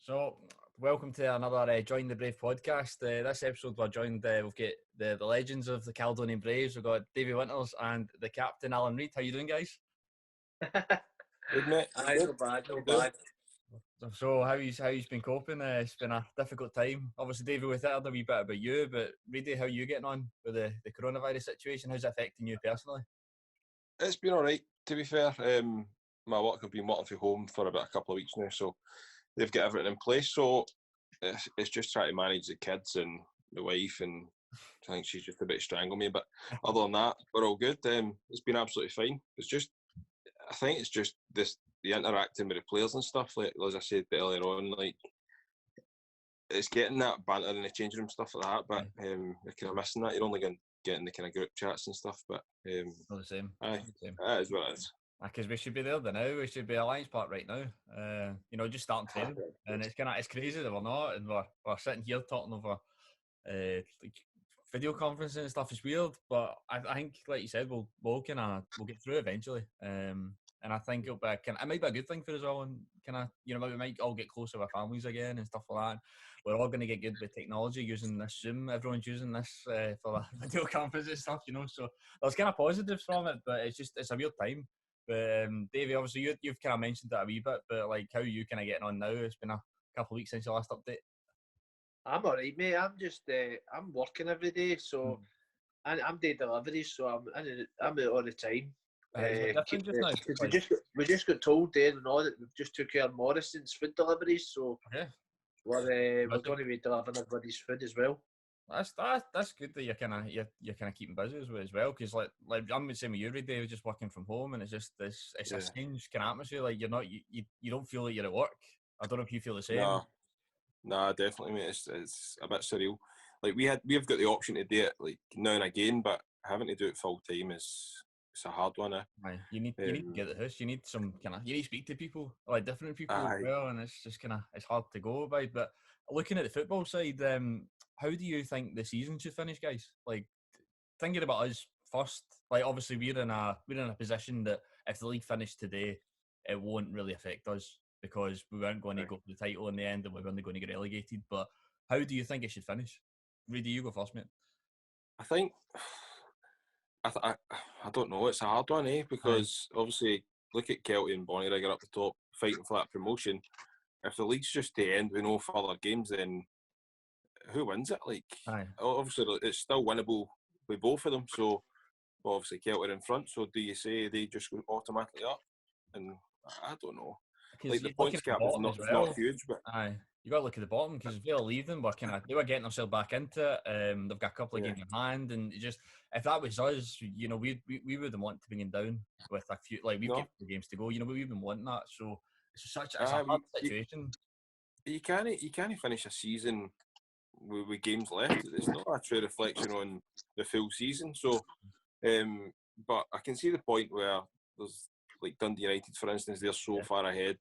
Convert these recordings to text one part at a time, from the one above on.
So, welcome to another Join the Brave podcast. This episode, we're joined, we've got the legends of the Caledonian Braves. We've got Davy Winters and the captain, Alan Reid. How you doing, guys? Good, mate. Aye, no bad, no bad. So, how's been coping? It's been a difficult time. Obviously, Davy, we heard a wee bit about you, but Reedy, how are you getting on with the coronavirus situation? How's it affecting you personally? It's been all right, to be fair. My work have been working from home for about a couple of weeks now, so they've got everything in place. So it's just trying to manage the kids and the wife, and I think she's just a bit strangling me. But other than that, we're all good. It's been absolutely fine. I think it's just the interacting with the players and stuff. Like as I said earlier on, like it's getting that banter in the changing room, stuff like that. But you're kind of missing that. You're only getting the kind of group chats and stuff. But Not the same. aye, that is what it is. Because we should be there now. We should be Alliance Park right now. Just starting training, and it's crazy that we're not, and we're sitting here talking over like video conferencing and stuff. Is weird, but I think, like you said, we'll get through eventually. And I think it might be a good thing for us all, and we might all get closer with our families again and stuff like that. We're all going to get good with technology using this Zoom. Everyone's using this for the video conference and stuff, So there's kind of positives from it, but it's a weird time. But Davey, obviously you've kind of mentioned that a wee bit, but like how are you kind of getting on now? It's been a couple of weeks since your last update. I'm alright, mate. I'm just I'm working every day, so I'm doing deliveries, so I'm out all the time. We just got told there and all that we've just took care of Morrison's food deliveries, so we're going to be delivering everybody's food as well. That's good that you're kind of keeping busy as well, because like I'm the same with you every day, just working from home, and it's just it's a strange kind of atmosphere. Like you don't feel like you're at work. I don't know if you feel the same. Nah, definitely, mate. It's a bit surreal. Like we've got the option to do it like now and again, but having to do it full time it's a hard one. You need to get the house. You need you need to speak to people, like different people as well, and it's just it's hard to go about. But looking at the football side, how do you think the season should finish, guys? Like thinking about us first, like obviously we're in a position that if the league finished today, it won't really affect us because we weren't going to go for the title in the end, and we weren't going to get relegated. But how do you think it should finish? Reedy, you go first, mate. I think I don't know. It's a hard one, because obviously look at Kelty and Bonnyrigg up the top fighting for that promotion. If the league's just to end with no further games, then who wins it? Like, obviously it's still winnable with both of them. So obviously Kelty are in front. So do you say they just go automatically up? And I don't know. Like the points gap is not huge, but you got to look at the bottom, because if they'll leave them, they were getting themselves back into it. They've got a couple of games in hand, and if that was us, we wouldn't want to bring them down with a few. Like we've got 4 games to go. We wouldn't want that. So it's a hard situation. You can't finish a season with games left. It's not a true reflection on the full season. So, but I can see the point where there's like Dundee United, for instance, they're so far ahead.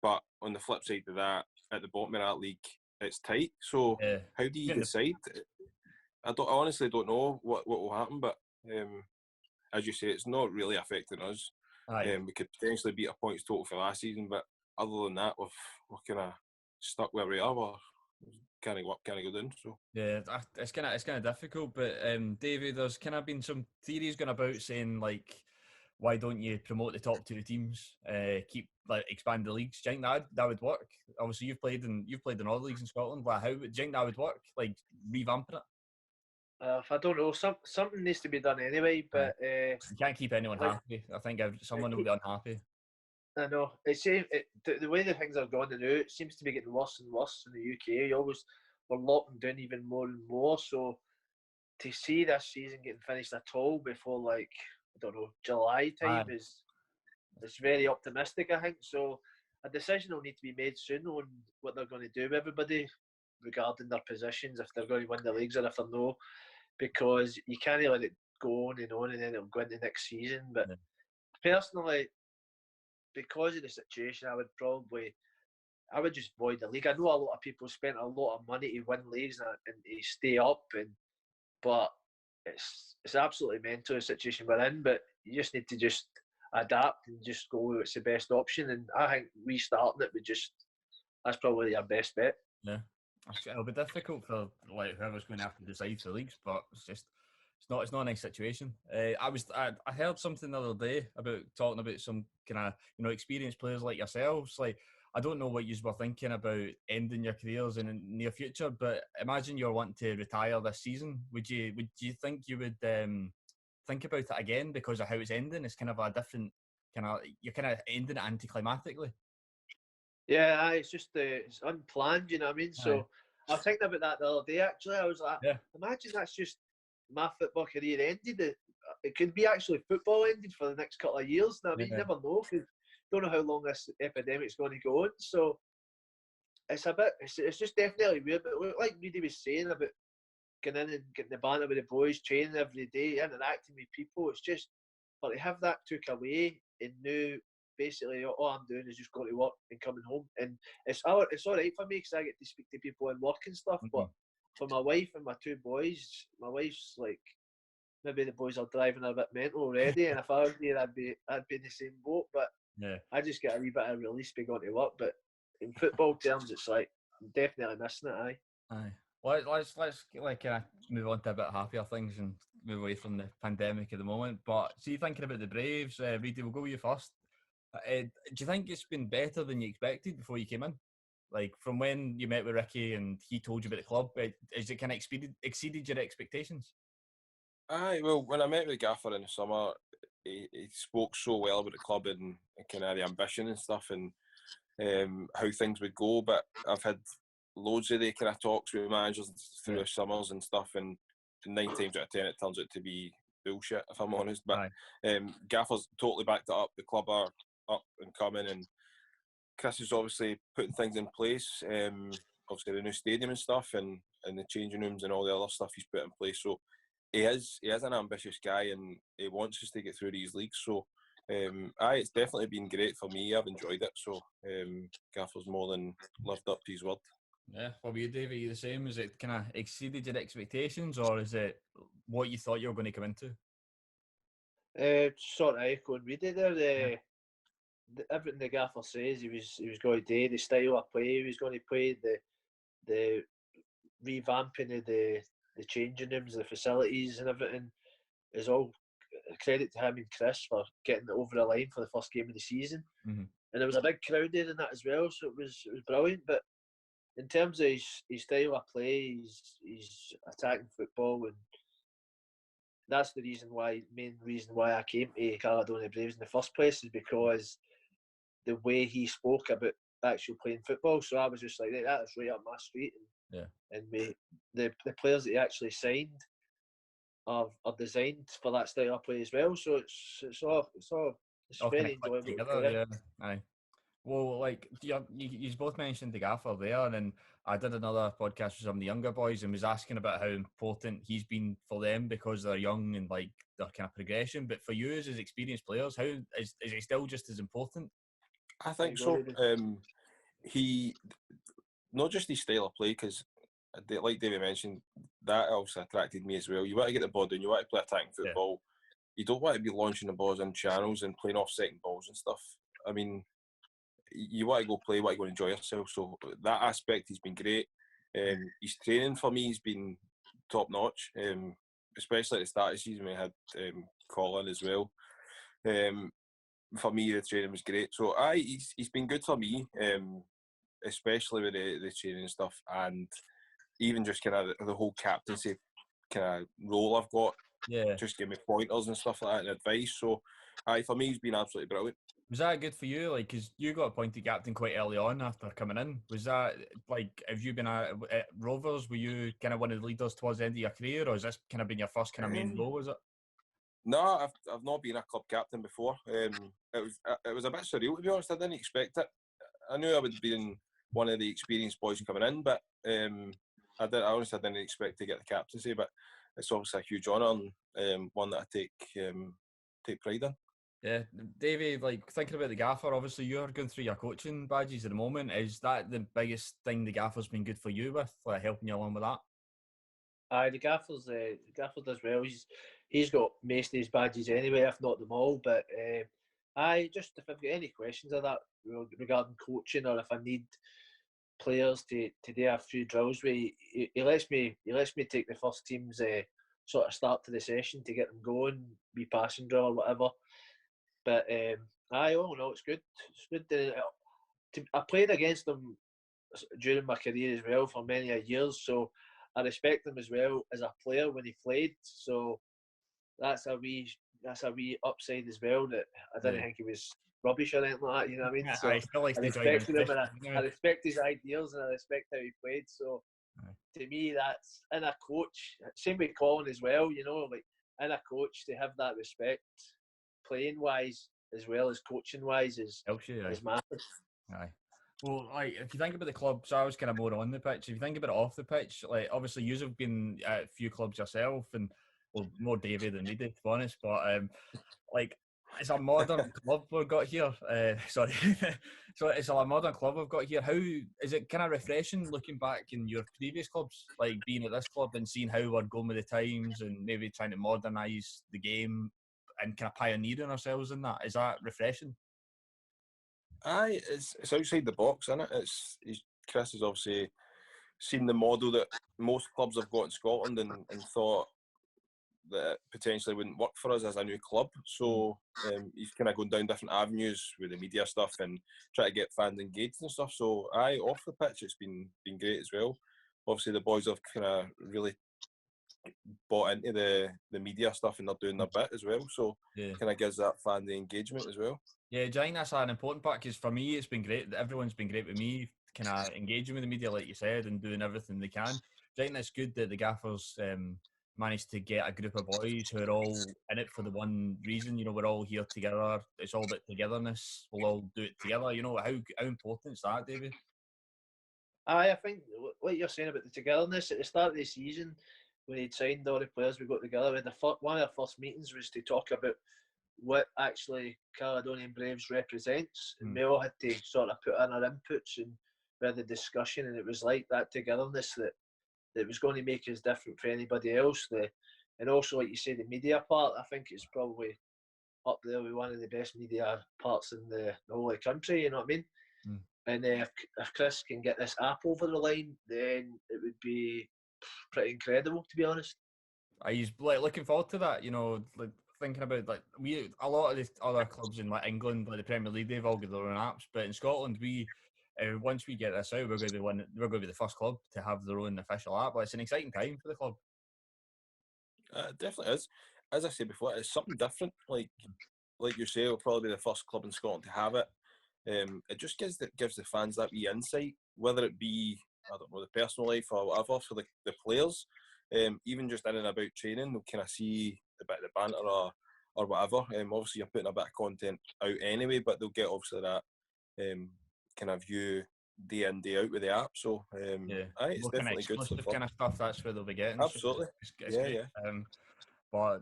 But on the flip side of that, at the bottom of that league, it's tight. So how do you decide? I honestly don't know what will happen. But as you say, it's not really affecting us. We could potentially beat a points total for last season, but other than that, we're kind of stuck where we are. We're can't go up, can't go down. So it's kind of difficult. But David, there's kind of been some theories going about saying like, why don't you promote the top 2 teams? Expand the leagues. Do you think that would work? Obviously, you've played in all the leagues in Scotland. How do you think that would work? Like revamping it? I don't know. Something needs to be done anyway. But you can't keep anyone happy. I think someone will be unhappy. I know. The way the things are going now, it seems to be getting worse and worse in the UK. We're locking down even more and more. So to see this season getting finished at all before, like, I don't know, July time is very optimistic, I think. So a decision will need to be made soon on what they're going to do with everybody regarding their positions, if they're going to win the leagues or if they're not, because you can't let it go on and then it'll go into next season. But personally, because of the situation, I would just void the league. I know a lot of people spent a lot of money to win leagues and to stay up, but it's absolutely mental the situation we're in. But you just need to just adapt and just go with what's the best option. And I think restarting it would just that's probably your best bet. Yeah, it'll be difficult for like whoever's going to have to decide for leagues, but it's not a nice situation. I heard something the other day about talking about some kind of experienced players like yourselves. Like I don't know what you were thinking about ending your careers in the near future, but imagine you're wanting to retire this season. Would you think you would think about it again because of how it's ending? It's kind of a different you're kind of ending it anticlimactically. Yeah, it's just it's unplanned, you know what I mean? So I was thinking about that the other day, actually. I was like, imagine that's just my football career ended. It could be actually football ended for the next couple of years. You know what I mean? You never know, because don't know how long this epidemic's going to go on. So it's a bit, it's just definitely weird. But like Reid was saying about getting in and getting the banter with the boys, training every day, interacting with people, it's just, but to have that took away and now basically all I'm doing is just going to work and coming home, and it's all right for me because I get to speak to people and work and stuff. But for my wife and my two boys, my wife's like, maybe the boys are driving a bit mental already, and if I was there, I'd be in the same boat. But I just get a wee bit of release by going to work. But in football terms, it's like I'm definitely missing it. Aye. Well, let's like move on to a bit happier things and move away from the pandemic at the moment. But see, thinking about the Braves, Reid, we'll go with you first. Do you think it's been better than you expected before you came in? Like from when you met with Ricky and he told you about the club, has it kind of exceeded your expectations? Aye, well, when I met with Gaffer in the summer, he spoke so well about the club and kind of the ambition and stuff and how things would go. But I've had loads of the kind of talks with managers through the summers and stuff, and 9 times out of 10 it turns out to be bullshit, if I'm honest. But Gaffer's totally backed it up. The club are up and coming, and Chris is obviously putting things in place. Obviously the new stadium and stuff, and the changing rooms and all the other stuff he's put in place. So he is an ambitious guy, and he wants us to get through these leagues. So it's definitely been great for me. I've enjoyed it. So Gaffer's more than lived up to his word. Yeah, what were you, Dave? Are you the same? Is it kind of exceeded your expectations, or is it what you thought you were going to come into? Sort of echoing Reid there. Everything the gaffer says, he was going to do, the style of play he was going to play, the revamping of the changing rooms, the facilities and everything is all credit to him and Chris for getting it over the line for the first game of the season. And there was a big crowd there in that as well, so it was brilliant. But in terms of his style of play, he's attacking football, and that's the main reason why I came to Caledonia Braves in the first place, is because the way he spoke about actually playing football. So I was just like, that's right up my street. And the players that he actually signed are designed for that style of play as well. So it's very enjoyable. Together, aye. Well, like you both mentioned the gaffer there, and I did another podcast with some of the younger boys and was asking about how important he's been for them because they're young and like their kind of progression. But for you as experienced players, how is he still just as important? I think so. He, not just his style of play, because like David mentioned, that also attracted me as well. You want to get the ball down, you want to play attacking football. You don't want to be launching the balls in channels and playing off second balls and stuff. I mean, you want to go play, you want to go enjoy yourself. So that aspect has been great. His training for me has been top notch, especially at the start of the season we had Colin as well. For me, the training was great. So he's been good for me, especially with the training and stuff, and even just kind of the whole captaincy kind of role I've got. Just give me pointers and stuff like that and advice. So for me, he's been absolutely brilliant. Was that good for you? Like, because you got appointed captain quite early on after coming in. Was that like, have you been at Rovers? Were you kind of one of the leaders towards the end of your career, or has this kind of been your first kind of main role? Was it? No, I've not been a club captain before. It was a bit surreal, to be honest. I didn't expect it. I knew I would be one of the experienced boys coming in, but I honestly didn't expect to get the captaincy. But it's obviously a huge honour and one that I take pride in. Yeah, Davey, like thinking about the gaffer, obviously you're going through your coaching badges at the moment. Is that the biggest thing the gaffer's been good for you with, like helping you along with that? The gaffer does well. He's got most of his badges anyway, if not them all. But just if I've got any questions of that regarding coaching, or if I need players to do a few drills where he lets me take the first team's sort of start to the session to get them going, be passing drill or whatever. But all in all, it's good. It's good. I played against them during my career as well for many years, so I respect him as well as a player when he played. So that's a wee upside as well, that I didn't think he was rubbish or anything like that. You know what I mean? So I respected him, and I respect his ideals, and I respect how he played. So to me, that's in a coach. Same with Colin as well. You know, like in a coach, to have that respect, playing wise as well as coaching wise, is massive. Aye. Well, like if you think about the club, so I was kind of more on the pitch. If you think about it off the pitch, like obviously you have been at a few clubs yourself, and well, more Davey than me, to be honest. But like it's a modern club we've got here. Sorry, so it's a modern club we've got here. How is it kind of refreshing looking back in your previous clubs, like being at this club and seeing how we're going with the times and maybe trying to modernise the game and kind of pioneering ourselves in that? Is that refreshing? Aye, it's outside the box, isn't it? Chris has obviously seen the model that most clubs have got in Scotland and thought that it potentially wouldn't work for us as a new club. So he's kind of going down different avenues with the media stuff and try to get fans engaged and stuff. So aye, off the pitch it's been great as well. Obviously the boys have kind of really bought into the media stuff and they're doing their bit as well. So kind of gives that fan the engagement as well. Yeah, do you think that's an important part? Because for me, it's been great. Everyone's been great with me, kind of engaging with the media, like you said, and doing everything they can. Do you think it's good that the gaffers managed to get a group of boys who are all in it for the one reason? You know, we're all here together. It's all about togetherness. We'll all do it together. You know, how important is that, David? I think what you're saying about the togetherness at the start of the season, when he'd signed all the players we got together, one of our first meetings was to talk about what actually Caledonian Braves represents, and we all had to sort of put in our inputs and we had the discussion, and it was like that togetherness that was going to make us different for anybody else. And also, like you say, the media part, I think it's probably up there with one of the best media parts in the whole country, you know what I mean? And if Chris can get this app over the line, then it would be pretty incredible, to be honest. He's like looking forward to that, you know, like thinking about like a lot of the other clubs in like England, like the Premier League, they've all got their own apps, but in Scotland, once we get this out, we're going to be the first club to have their own official app. Like, it's an exciting time for the club. It definitely is. As I said before, it's something different. Like you say, we'll probably be the first club in Scotland to have it. It just gives the fans that wee insight, whether it be, I don't know, the personal life or whatever, for the players. Even just in and about training, they'll kind of see a bit of the banter or whatever. Obviously, you're putting a bit of content out anyway, but they'll get obviously that kind of view day in, day out with the app. So, aye, it's definitely good for the kind of stuff. That's where they'll be getting. Absolutely, so it's great. But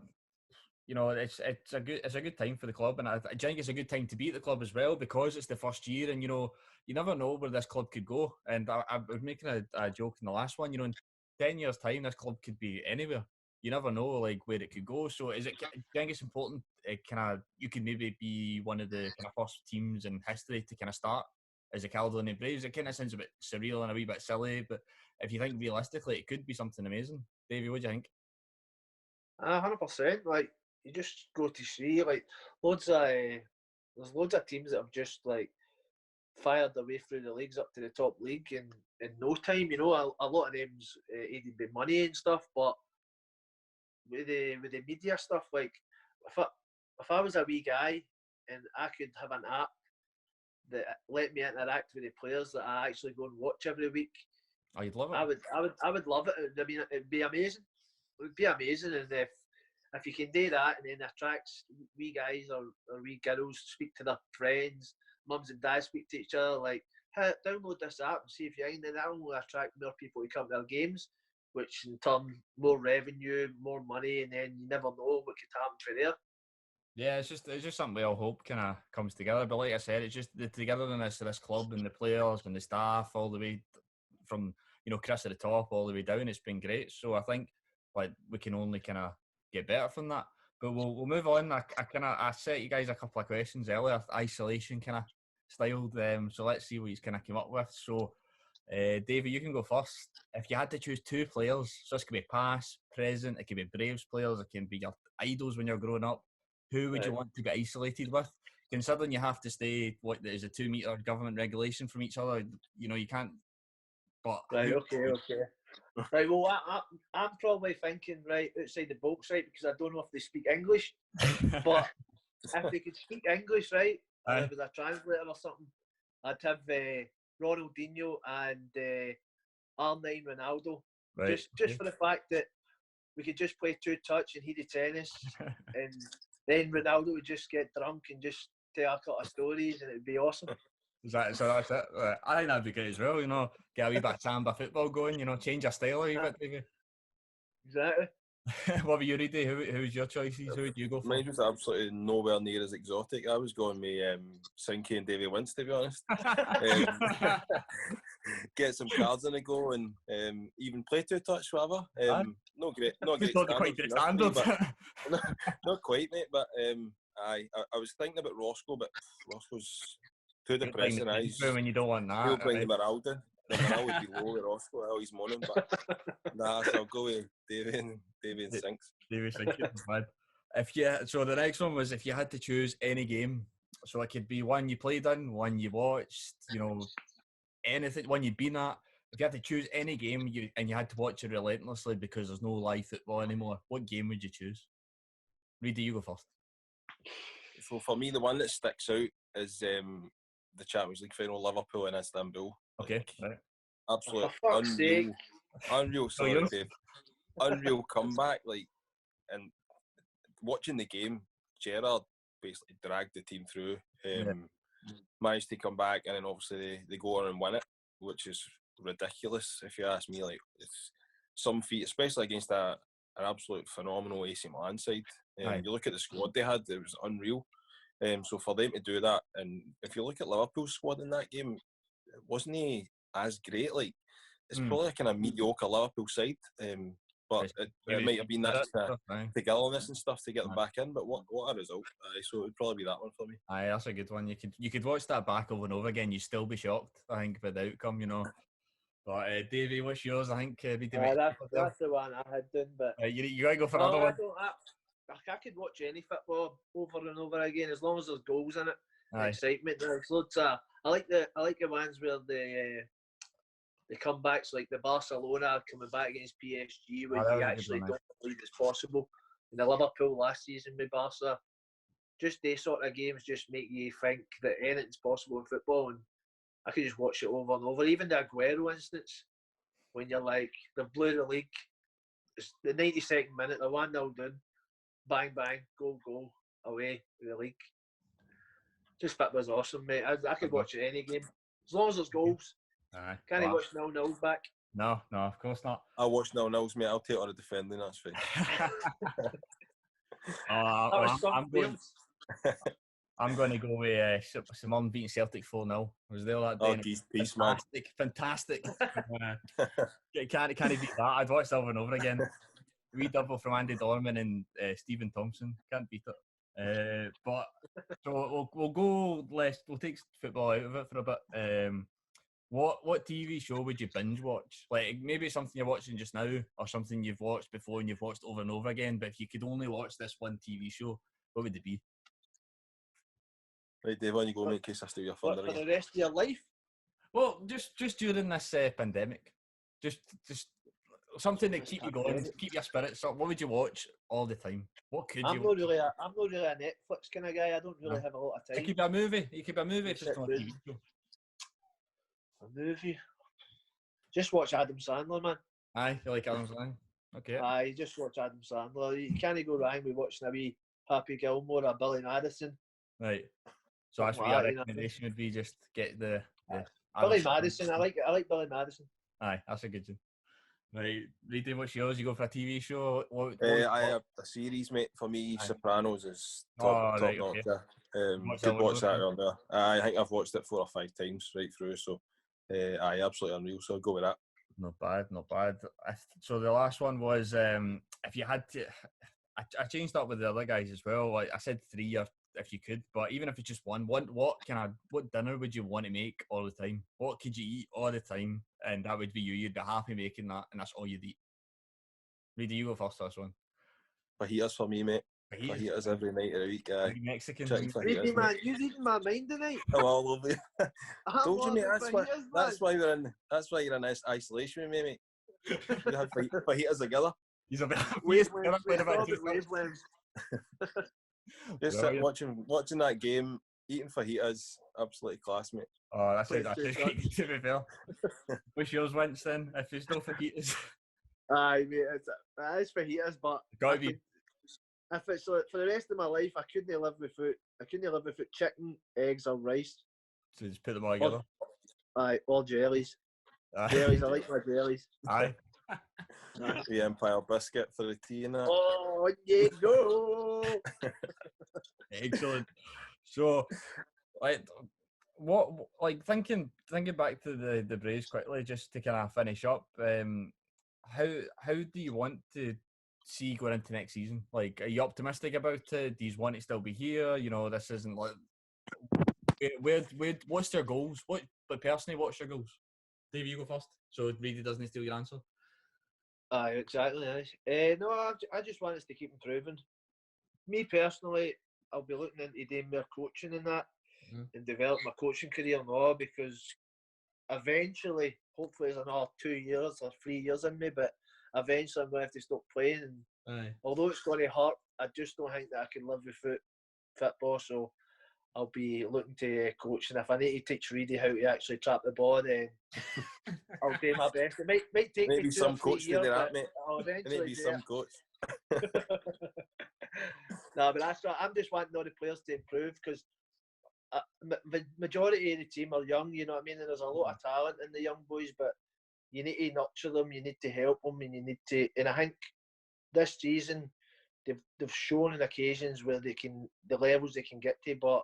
you know, it's a good time for the club, and I think it's a good time to be at the club as well, because it's the first year, and you know, you never know where this club could go. And I was making a joke in the last one. You know, in 10 years' time, this club could be anywhere. You never know, like, where it could go. So, do you think it's important? You could maybe be one of the kind of first teams in history to kind of start as a Caledonian Braves. It kind of sounds a bit surreal and a wee bit silly, but if you think realistically, it could be something amazing. Davey, what do you think? 100%. Like, you just go to see, like, there's loads of teams that have just like fired their way through the leagues up to the top league in no time. You know, a lot of them's aided by money and stuff, but with the media stuff, like, if I was a wee guy and I could have an app that let me interact with the players that I actually go and watch every week, oh, you'd love it. I would love it. I mean, it'd be amazing. It would be amazing, and if you can do that, and then attracts wee guys or wee girls, speak to their friends, mums and dads speak to each other, like, hey, download this app and see if you can, then that will attract more people to come to their games, which in turn, more revenue, more money, and then you never know what could happen for there. Yeah, it's just something we all hope kind of comes together. But like I said, it's just the togetherness of this club and the players and the staff, all the way from, you know, Chris at the top all the way down. It's been great. So I think like we can only kind of get better from that. But we'll move on. I set you guys a couple of questions earlier, isolation kind of styled. So let's see what he's kind of come up with. So Davey, you can go first. If you had to choose 2 players, so this could be past, present, it could be Braves players, it can be your idols when you're growing up, who would you want to be isolated with? Considering you have to stay, what is a 2 metre government regulation from each other, you know, you can't. But right, okay. Right, well, I'm probably thinking right outside the box, right, because I don't know if they speak English, but if they could speak English, right, with a translator or something, I'd have Ronaldinho and R9 Ronaldo. Right, just for the fact that we could just play 2-touch and heat the tennis, and then Ronaldo would just get drunk and just tell a couple of stories, and it'd be awesome. so that's it. I think that'd be great as well. You know, get a wee bit of samba football going. You know, change your style a wee bit, Davey. Exactly. What about you, Reid? Who's your choices? Who would you go for? Mine was absolutely nowhere near as exotic. I was going with Sinky and Davy Wince, to be honest. Get some cards in a go and even play 2-touch, whatever. Not great standard. Not quite, mate. But I was thinking about Roscoe, but Roscoe's too depressing. When you don't want that. He'll bring the Meralda. The Meralda would be low with Roscoe. Oh, he's moaning, but nah. So I'll go with Davy and Sinks. Davy Sinks, bad. So the next one was if you had to choose any game, so it could be one you played in, one you watched, you know, anything, one you'd been at. If you had to choose any game and you had to watch it relentlessly because there's no live football anymore, what game would you choose? Reid, you go first. So for me, the one that sticks out is the Champions League final, Liverpool and Istanbul. Okay, right. Absolute unreal. Sorry, Dave. Unreal comeback, and watching the game, Gerrard basically dragged the team through, managed to come back, and then obviously they go on and win it, which is ridiculous if you ask me. Like, it's some feat, especially against an absolute phenomenal AC Milan side. You look at the squad they had; it was unreal. So for them to do that, and if you look at Liverpool's squad in that game, it wasn't as great. Like, it's probably a kind of mediocre Liverpool side. But it might have been that togetherness and stuff to get them back in. But what a result! So it'd probably be that one for me. Aye, that's a good one. You could watch that back over and over again. You'd still be shocked, I think, by the outcome. You know. But Davey, what's yours? I think that's the one I had done. But you gotta go for another one. I could watch any football over and over again as long as there's goals in it. Excitement. There's loads of. I like the ones where the comebacks, like the Barcelona coming back against PSG, where you actually don't believe it's possible. And the Liverpool last season with Barca, just these sort of games just make you think that anything's possible in football. And I could just watch it over and over. Even the Aguero instance, when you're like, they've blew the league, it's the 92nd minute, they're 1-0 down, bang, bang, goal, away with the league. Just that was awesome, mate. I could watch it any game. As long as there's goals. Can you watch 0-0s back? No, of course not. I'll watch 0-0s, mate. I'll take on a defending, that's fine. I'm going to go with some unbeaten Celtic 4-0. I was there that day. Peace, fantastic. Can't beat that. I'd watch that over and over again. Redouble from Andy Dorman and Stephen Thompson. Can't beat it. But so we'll go less. We'll take football out of it for a bit. What TV show would you binge watch? Like, maybe something you're watching just now, or something you've watched before and you've watched over and over again. But if you could only watch this one TV show, what would it be? Right, Dave, on you go, mate, in case I steal your thunder for the rest of your life? Well, just during this pandemic, just something that keep you going, keep your spirits up. What would you watch all the time? What could you? I'm not really a Netflix kind of guy. I don't really have a lot of time. You could be a movie. You could be a movie. It's just not a TV show. A movie. Just watch Adam Sandler, man. Aye, you like Adam Sandler? Okay. Aye, just watch Adam Sandler. You can't go wrong with watching a wee Happy Gilmore or Billy Madison. Right. So that's what your recommendation would be. Just get the Billy Madison. I like Billy Madison. Aye, that's a good one. Right, Reid, what's yours? You go for a TV show? I have a series, mate. For me, Sopranos is top notch. Okay. Could watch that around there. I think I've watched it 4 or 5 times right through. So, absolutely unreal. So I'll go with that. Not bad. So the last one was if you had to. I changed up with the other guys as well. Like I said 3 if you could, but even if it's just one, what dinner would you want to make all the time? What could you eat all the time? and that would be you. You'd be happy making that, and that's all you'd eat. Reid, you go first this one. Fajitas for me, mate. Fajitas. Fajitas every night of the week. Aye. Mexican. Chicken Reid, fajitas, man, mate. you're reading my mind tonight. I'm all over you. Told you, mate. Fajitas, That's why you're in isolation with me, mate. We had fajitas together. He's a bit. Wavelengths. Just sitting watching that game, eating fajitas, absolutely class, mate. Oh, that's it. That's it. To be fair. What's yours, Winston? If it's no fajitas. Aye, mate, that is fajitas, but Gotta be. If it's like, for the rest of my life, I couldn't live without chicken, eggs, or rice. So just put them all together. Aye, or jellies. Jellies, I like my jellies. Aye. The Empire biscuit for the tea and that. Oh, yeah, go! Excellent. So, thinking back to the Braves quickly, just to kind of finish up. How do you want to see going into next season? Like, are you optimistic about it? Do you want to still be here? You know, this isn't like where what's their goals? But personally, what's your goals? Dave, you go first, so Reid doesn't steal your answer. Aye, exactly. No, I just want us to keep improving. Me personally, I'll be looking into doing more coaching in that and develop my coaching career now, because eventually, hopefully, there's another 2 years or 3 years in me, but eventually I'm going to have to stop playing. And although it's going to hurt, I just don't think that I can live without football. So I'll be looking to coach, and if I need to teach Reid how to actually trap the ball, then I'll do my best. It might take Maybe me 2 some or 3 coach years, to do that, but mate. I'll eventually Maybe some coach. No, but that's what I'm just wanting all the players to improve, because the majority of the team are young, you know what I mean, and there's a lot of talent in the young boys, but you need to nurture them, you need to help them, and you need to. And I think this season they've shown on occasions where the levels they can get to, but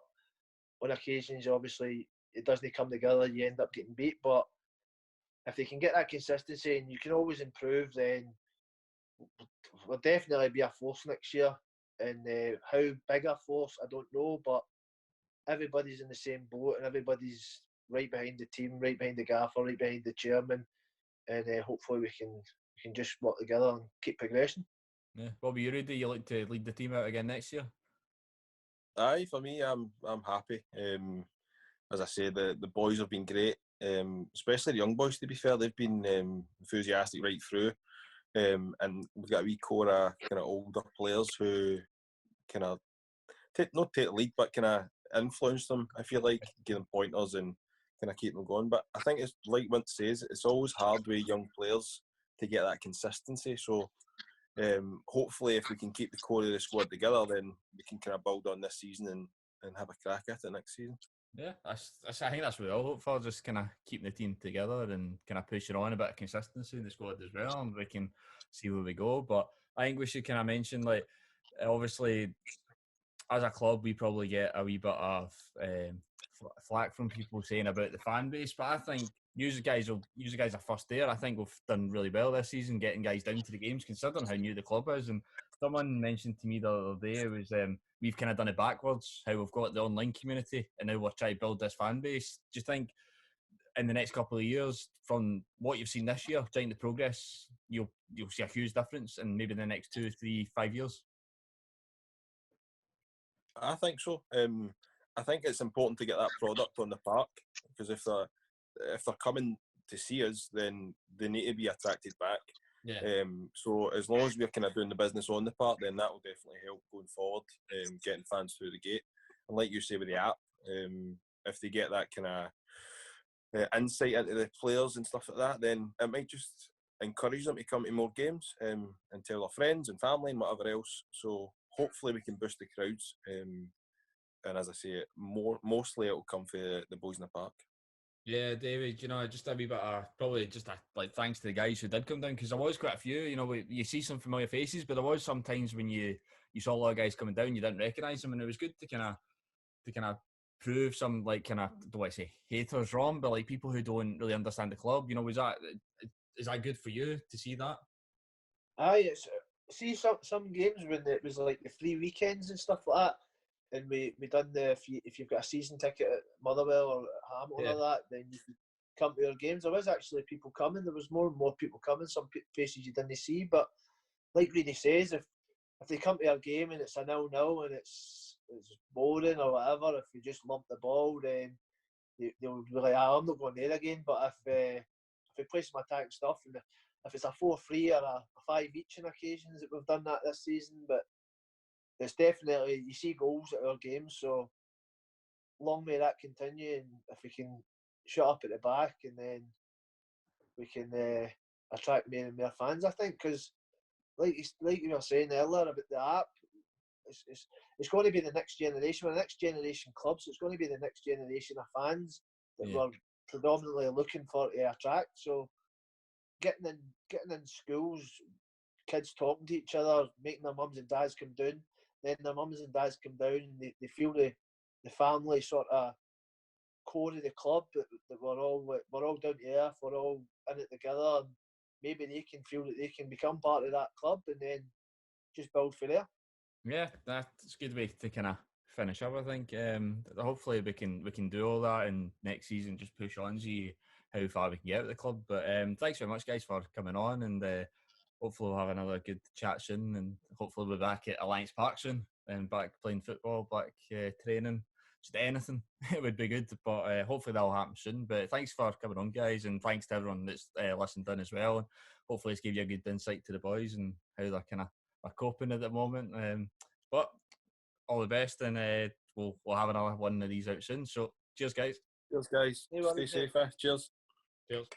on occasions obviously it doesn't come together. You end up getting beat, but if they can get that consistency and you can always improve, then we'll definitely be a force next year. And how big a force, I don't know, but everybody's in the same boat and everybody's right behind the team, right behind the gaffer, right behind the chairman, and hopefully we can just work together and keep progressing. Yeah. What about you, Reid? Do you like to lead the team out again next year? Aye, for me, I'm happy. As I say, the boys have been great, especially the young boys. To be fair, they've been enthusiastic right through, and we've got a wee core of kind of older players who kind of not take the lead, but kind of influence them. I feel like give them pointers and kind of keep them going. But I think it's like Wint says, it's always hard with young players to get that consistency. So hopefully, if we can keep the core of the squad together, then we can kind of build on this season and have a crack at it next season. Yeah, I think that's what we all hope for, just kind of keeping the team together and kind of pushing on a bit of consistency in the squad as well, and we can see where we go. But I think we should kind of mention, like, obviously, as a club, we probably get a wee bit of flack from people saying about the fan base, but I think you guys are first there. I think we've done really well this season, getting guys down to the games, considering how new the club is. And someone mentioned to me the other day, it was we've kind of done it backwards, how we've got the online community and now we're trying to build this fan base. Do you think in the next couple of years, from what you've seen this year, trying to progress, you'll see a huge difference in maybe the next 2, 3, 5 years? I think so. I think it's important to get that product on the park, because if they're coming to see us, then they need to be attracted back. Yeah. So as long as we're kind of doing the business on the park, then that will definitely help going forward, getting fans through the gate. And like you say with the app, if they get that kind of insight into the players and stuff like that, then it might just encourage them to come to more games and tell their friends and family and whatever else. So hopefully we can boost the crowds. And as I say, mostly it'll come for the boys in the park. Yeah, David, just a wee bit of, probably just thanks to the guys who did come down, because there was quite a few, you see some familiar faces, but there was some times when you saw a lot of guys coming down, you didn't recognise them, and it was good to kind of prove some, like, kind of, don't want to say haters wrong, but like people who don't really understand the club, is that good for you to see that? Aye, see some games when it was like the free weekends and stuff like that. And we done if you've got a season ticket at Motherwell or Hamilton or that, then come to our games. There was actually people coming. There was more and more people coming. Some faces you didn't see, but like Reid says, if they come to our game and it's a 0-0 and it's boring or whatever, if we just lump the ball, then they'll be like, I'm not going there again. But if we play some attacking stuff, and if it's a 4-3 or a 5 each on occasions that we've done that this season, but it's definitely, you see goals at our games, so long may that continue, and if we can shut up at the back, and then we can attract more and more fans, I think, because like you were saying earlier about the app, it's going to be the next generation. We're the next generation club, so it's going to be the next generation of fans that we're predominantly looking for to attract. So getting in schools, kids talking to each other, making their mums and dads come down, then their mums and dads come down, and they feel the family sort of core of the club, that we're all down to earth, we're all in it together, and maybe they can feel that they can become part of that club and then just build for there. Yeah, that's a good way to kind of finish up, I think. Hopefully we can do all that, and next season just push on, see how far we can get with the club. But thanks very much, guys, for coming on, and hopefully we'll have another good chat soon, and hopefully we'll be back at Alliance Park soon, and back playing football, back training, just anything. It would be good, but hopefully that'll happen soon. But thanks for coming on, guys, and thanks to everyone that's listened in as well. And hopefully it's gave you a good insight to the boys and how they're kind of coping at the moment. But all the best, and we'll have another one of these out soon. So cheers, guys. Cheers, guys. Stay safe. Cheers. Cheers.